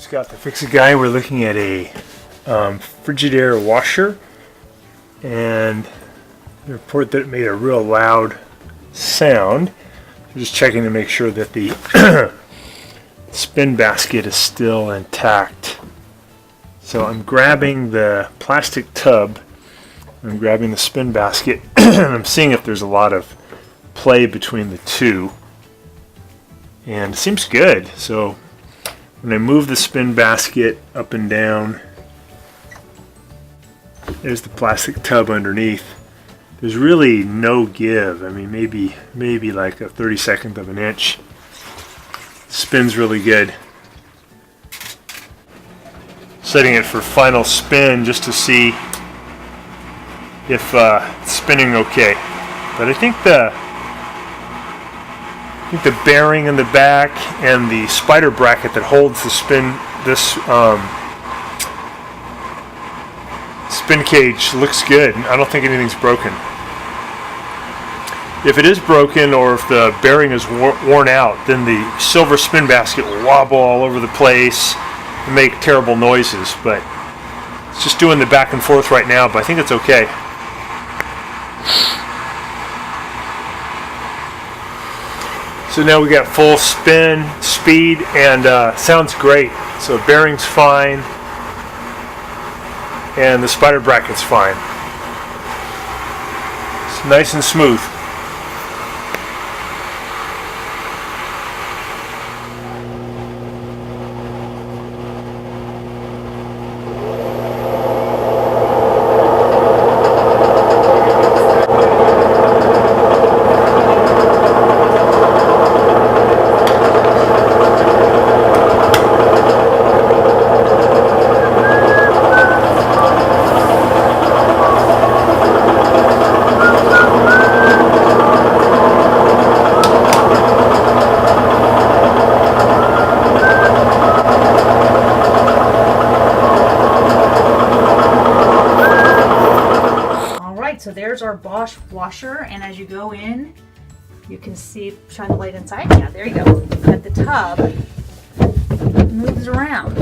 Scott the Fix-It Guy. We're looking at a Frigidaire washer, and they report that it made a real loud sound. I'm just checking to make sure that the spin basket is still intact. So I'm grabbing the plastic tub, I'm grabbing the spin basket, and I'm seeing if there's a lot of play between the two. And it seems good. So when I move the spin basket up and down, there's the plastic tub underneath. There's really no give. I mean, maybe like a 32nd of an inch. Spins really good. Setting it for final spin just to see if it's spinning okay. But I think the bearing in the back and the spider bracket that holds the spin cage looks good. I don't think anything's broken. If it is broken or if the bearing is worn out, then the silver spin basket will wobble all over the place and make terrible noises. But it's just doing the back and forth right now, but I think it's okay. So now we got full spin, speed, and sounds great. So bearing's fine, and the spider bracket's fine. It's nice and smooth. So there's our Bosch washer, and as you go in, you can see, shine the light inside. Yeah, there you go. But the tub moves around.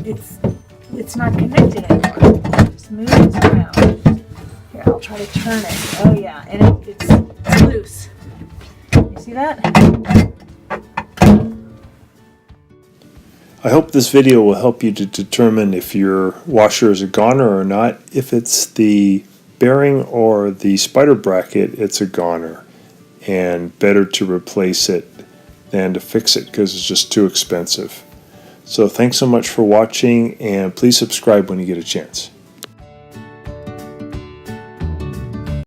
It's not connected anymore. It just moves around. Here, I'll try to turn it. Oh yeah, and it's loose. You see that? I hope this video will help you to determine if your washer is a goner or not. If it's the bearing or the spider bracket, it's a goner, and better to replace it than to fix it because it's just too expensive. So thanks so much for watching, and please subscribe when you get a chance.